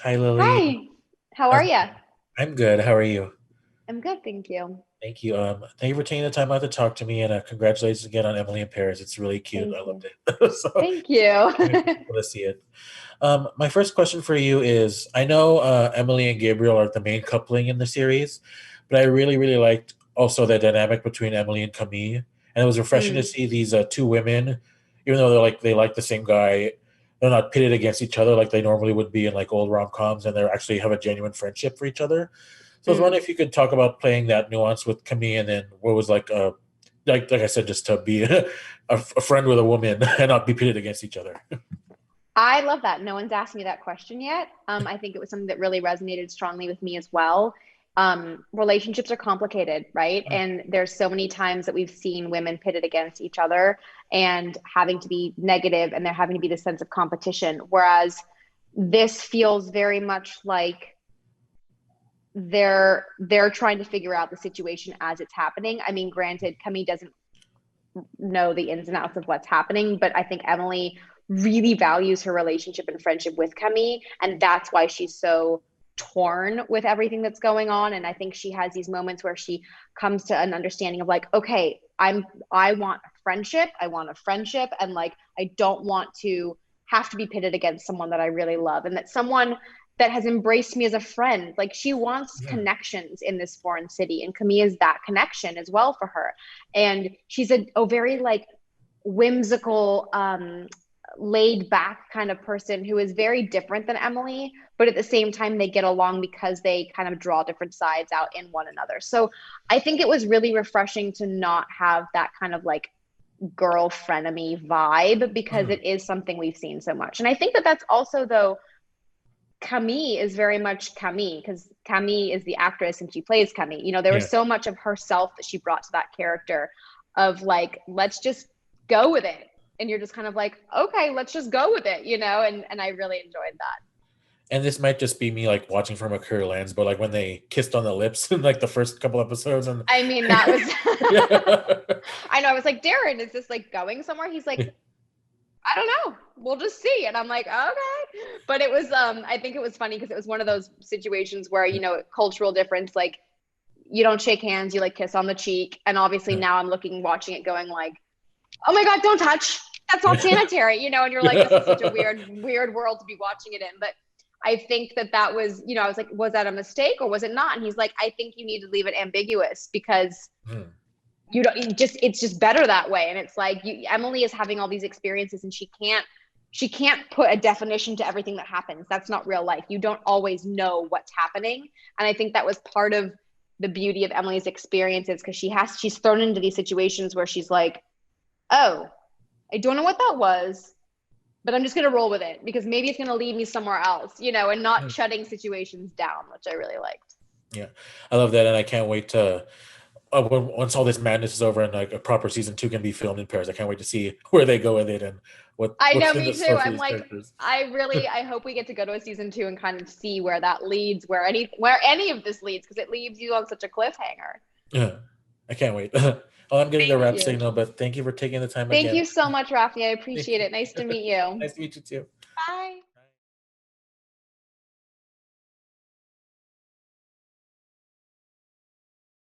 Hi, Lily. Hi, how are I'm, you? I'm good. How are you? I'm good, thank you. Thank you. Thank you for taking the time out to talk to me, and congratulations again on Emily in Paris. It's really cute. I Thank loved you. it. So I Thank you. can't wait for people to see it. My first question for you is: I know Emily and Gabriel are the main coupling in the series, but I really, really liked also the dynamic between Emily and Camille, and it was refreshing to Mm, see these two women, even though they like the same guy, they're not pitted against each other like they normally would be in like old rom coms, and they actually have a genuine friendship for each other. So I was wondering mm. if you could talk about playing that nuance with Camille, and then what was like I said, just to be a friend with a woman and not be pitted against each other. I love that. No one's asked me that question yet. I think it was something that really resonated strongly with me as well. Relationships are complicated, right? And there's so many times that we've seen women pitted against each other and having to be negative, and there having to be this sense of competition. Whereas this feels very much like they're trying to figure out the situation as it's happening. I mean, granted, Camille doesn't know the ins and outs of what's happening, but I think Emily really values her relationship and friendship with Camille, and that's why she's so torn with everything that's going on. And I think she has these moments where she comes to an understanding of like, okay, I want a friendship, and like I don't want to have to be pitted against someone that I really love, and that someone that has embraced me as a friend. Like she wants Yeah. connections in this foreign city, and Camille is that connection as well for her. And she's a very like whimsical, laid back kind of person who is very different than Emily, but at the same time they get along because they kind of draw different sides out in one another. So I think it was really refreshing to not have that kind of like girl frenemy vibe, because Mhm. it is something we've seen so much. And I think that that's also, though, Camille is very much Camille, because Camille is the actress and she plays Camille. There was Yeah. so much of herself that she brought to that character, of like, let's just go with it. And you're just kind of like, okay, let's just go with it, and I really enjoyed that. And this might just be me like watching from a career lens, but like when they kissed on the lips in like the first couple episodes, and I mean, that was yeah. I know, I was like, Darren, is this like going somewhere? He's like, I don't know. We'll just see. And I'm like, okay. But it was I think it was funny because it was one of those situations where, cultural difference, like you don't shake hands, you like kiss on the cheek. And obviously now I'm watching it going like, oh my God, don't touch. That's not sanitary, and you're like, this is such a weird world to be watching it in. But I think that was, I was like, was that a mistake or was it not? And he's like, I think you need to leave it ambiguous, because Hmm. you don't you just it's just better that way. And it's like, Emily is having all these experiences, and she can't put a definition to everything that happens. That's not real life. You don't always know what's happening. And I think that was part of the beauty of Emily's experiences, because she's thrown into these situations where she's like, oh, I don't know what that was, but I'm just going to roll with it because maybe it's going to lead me somewhere else, and not shutting situations down, which I really liked. Yeah, I love that, and I can't wait to once all this madness is over and like a proper season two can be filmed in Paris. I can't wait to see where they go with it and I what's know, in the me too. store for I'm these like, characters. I hope we get to go to a season two and kind of see where that leads, where any of this leads, because it leaves you on such a cliffhanger. Yeah, I can't wait. Well, I'm getting the Thank rap you. signal, but thank you for taking the time Thank again. you so much, Rafi. I Thank appreciate you. it. Nice to meet you. Nice to meet you too. Bye.